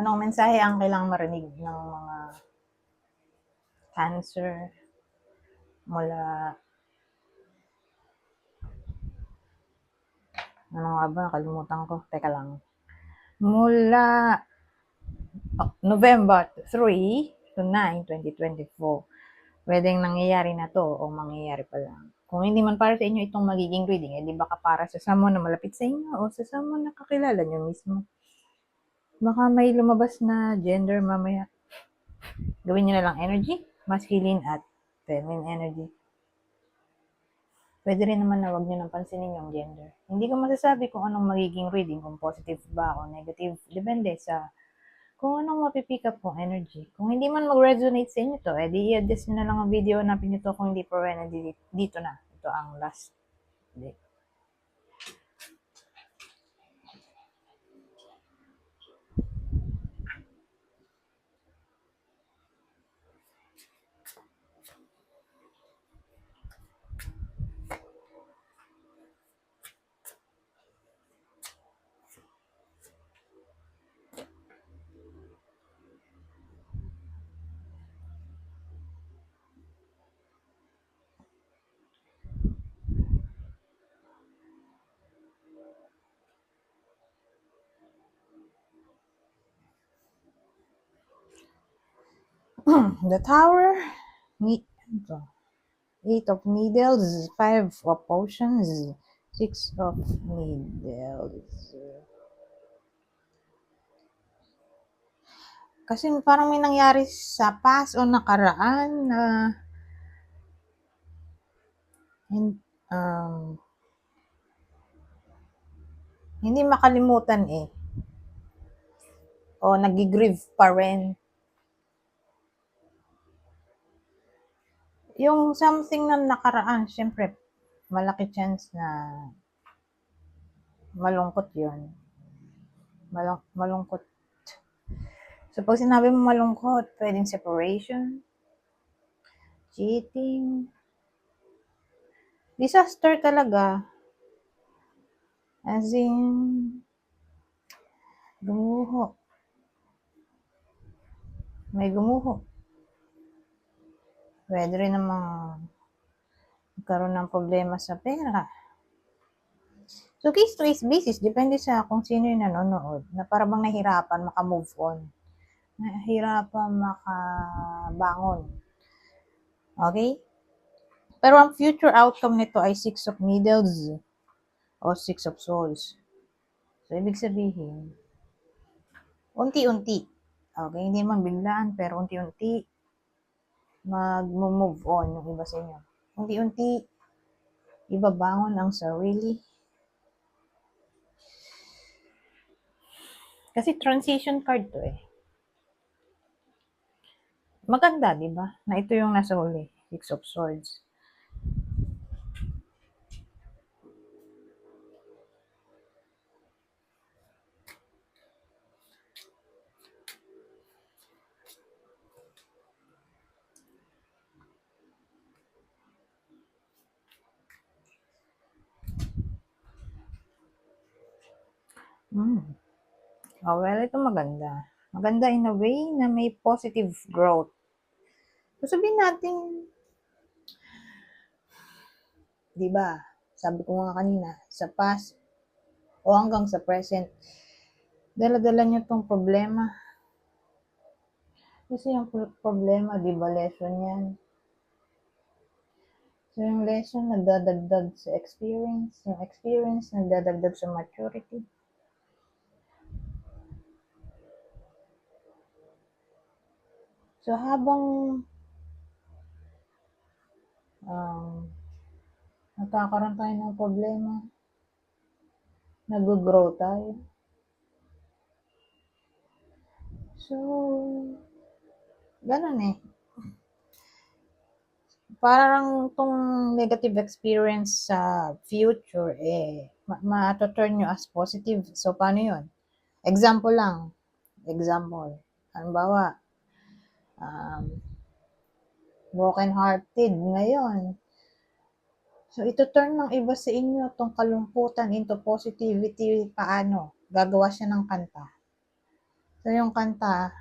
Anong mensahe ang kailangang marinig ng mga Cancer mula, ano nga ba, nakalimutan ko, teka lang. Mula November 3 to 9, 2024. Pwedeng nangyayari na to o mangyayari pa lang. Kung hindi man para sa inyo itong magiging reading, di baka para sa someone na malapit sa inyo o sa someone na kakilala nyo mismo. Baka may lumabas na gender mamaya. Gawin nyo na lang energy, masculine at feminine energy. Pwede rin naman na wag nyo nang pansinin yung gender. Hindi ko masasabi kung anong magiging reading, kung positive ba o negative. Depende sa kung anong mapipick up kong energy. Kung hindi man mag-resonate sa inyo to, edi i-adjust nyo na lang ang video, hanapin nyo to kung hindi pa rin, dito na. Ito ang last day. The Tower, Eight of Needles, Five of Potions, Six of Needles. Kasi parang may nangyari sa past o nakaraan na hindi makalimutan o nag-grieve pa rin. Yung something na nakaraan, syempre, malaki chance na malungkot yun. Malungkot. So, pag sinabi mo malungkot, pwedeng separation, cheating, disaster talaga. As in, gumuho. May gumuho. Pwede rin namang magkaroon ng problema sa pera. So, case to case basis, depende sa kung sino yung nanonood, na para bang nahirapan maka-move on. Nahirapan makabangon. Okay? Pero ang future outcome nito ay Six of Needles o Six of Swords. So, ibig sabihin, unti-unti. Okay? Hindi man biglaan, pero unti-unti mag-move on yung iba sa inyo. Unti-unti, ibabangon ang sarili. Kasi transition card to Maganda, di ba? Na ito yung nasa huli. Six of Swords. Oh, well, ito maganda. Maganda in a way na may positive growth. So, sabihin natin, di ba, sabi ko nga kanina, sa past o hanggang sa present, dala-dala nyo tong problema. Kasi yung problema, di ba, lesson yan. So, yung lesson nagdadagdag sa experience, yung experience nagdadagdag sa maturity. So, habang nagkakaroon tayo ng problema, nag-grow tayo. So, ganun Parang tong negative experience sa future, ma-turn nyo as positive. So, paano yun? Example lang. Halimbawa, broken-hearted ngayon. So, ito turn ng iba sa inyo tong kalungkutan into positivity. Paano? Gagawa siya ng kanta. So, yung kanta,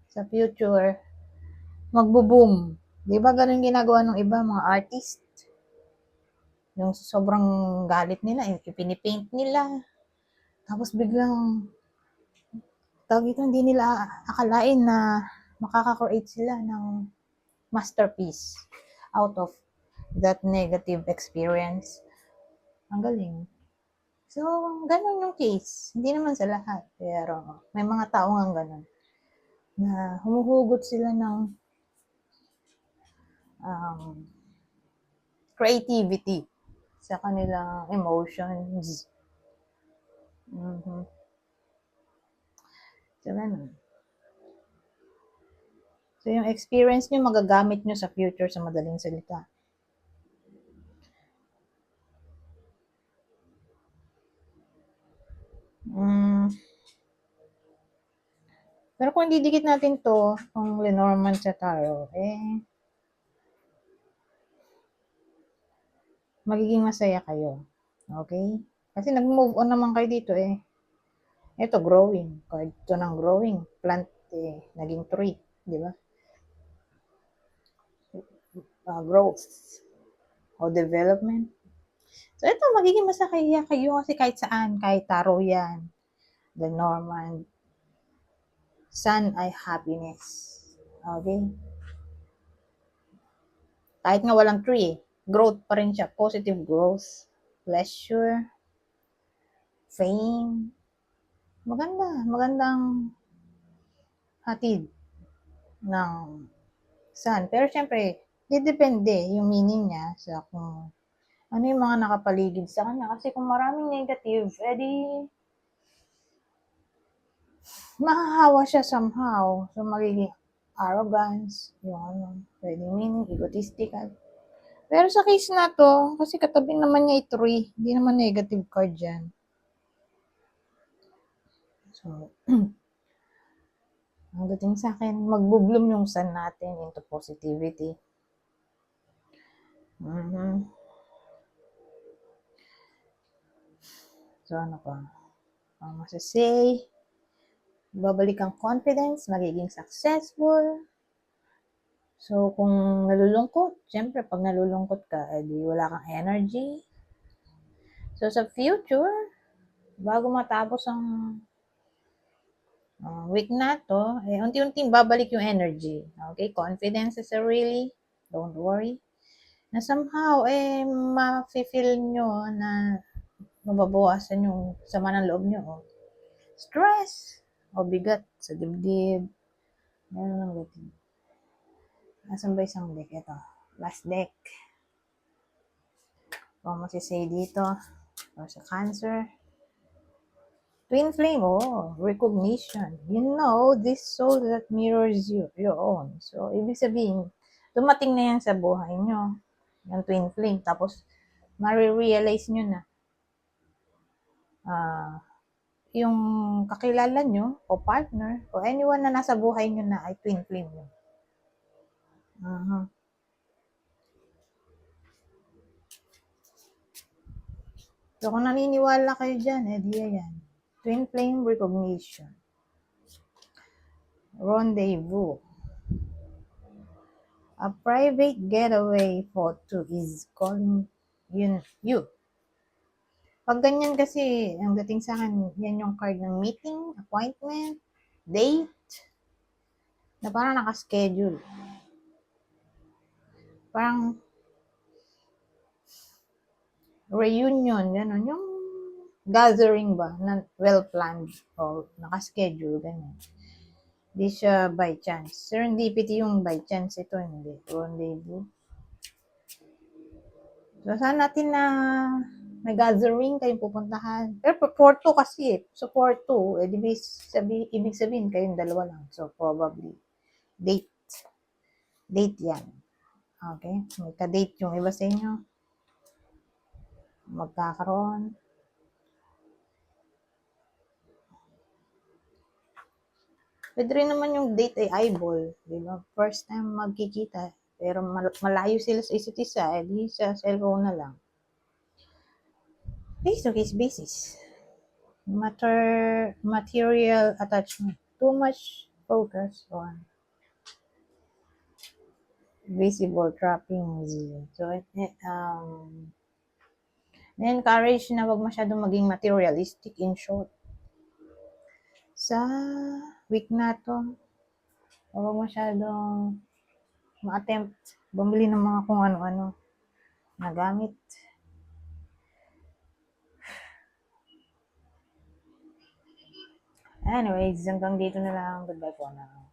sa future, magbo-boom. Di ba ganun ginagawa ng iba, mga artist? Yung sobrang galit nila, ipinipaint nila. Tapos biglang, tawag ito, hindi nila akalain na makaka-create sila ng masterpiece out of that negative experience. Ang galing. So, ganun yung case. Hindi naman sa lahat. Pero, may mga tao nga ganun. Na humuhugot sila ng creativity sa kanilang emotions. Mm-hmm. So, ganun. So, yung experience nyo, magagamit nyo sa future sa madaling salita. Pero kung didikit natin to, kung Lenormand sa taro, magiging masaya kayo. Okay? Kasi nag-move on naman kayo dito Ito, growing. Card to ng growing. Plant, naging tree. Di ba? Growth. O development. So, ito, magiging masaya kayo kasi kahit saan, kahit taro yan. Lenormand. Sun ay happiness. Okay? Kahit nga walang tree, growth pa rin siya. Positive growth. Pleasure. Fame. Magandang hatid ng sun. Pero syempre, depende yung meaning niya sa kung ano yung mga nakapaligid sa kanya. Kasi kung maraming negative, edi mahahawa siya somehow. So, magiging arrogance, yung pwedeng meaning, egotistical. Pero sa case na to, kasi katabi naman niya i-3, hindi naman negative card yan. So, ang dating sa akin, magbo-bloom yung sun natin into positivity. So, ano pa? Ang masasay, babalik ang confidence, magiging successful. So, kung nalulungkot, syempre, pag nalulungkot ka, edi wala kang energy. So, sa future, bago matapos ang week na to, unti-unting babalik yung energy. Okay? Confidence is really, don't worry. Na somehow, ma-feel nyo na mababawasan yung sama ng loob nyo. Stress, o bigat sa dibdib. Meron lang gatin. Asan ba isang deck? Ito. Last deck. Kung masisay dito. O sa Cancer. Twin flame, recognition. You know, this soul that mirrors you, your own. So, ibig sabihin, dumating na yan sa buhay nyo. Yung twin flame. Tapos, marirealize nyo na yung kakilala nyo, o partner, o anyone na nasa buhay nyo na ay twin flame nyo. So, kung naniniwala kayo dyan, di yan. Twin flame recognition. Rendezvous. A private getaway photo is calling you. Pag ganyan kasi, ang dating sa akin, yan yung card ng meeting, appointment, date, na parang nakaschedule. Parang reunion, gano'n. Yung gathering ba, na well-planned o nakaschedule, gano'n. Hindi siya by chance. Serendipity yung by chance ito, hindi. Rendezvous. So, saan natin na may gathering kayong pupuntahan. Pero for 2 kasi So, for 2, ibig sabihin kayong dalawa lang. So, probably, date. Date yan. Okay? May ka-date yung iba sa inyo. Magkakaroon. Pwede rin naman yung date ay eyeball. Diba? First time magkikita. Pero malayo sila sa isa't isa. Di sa cellphone na lang. Face-to-face basis. Material attachment. too much focus on visible trappings. So, encourage na wag masyadong maging materialistic in short. Sa week na to, wag masyadong ma-attempt bumili ng mga kung ano-ano na gamit. Anyways, hanggang dito na lang. Goodbye po na.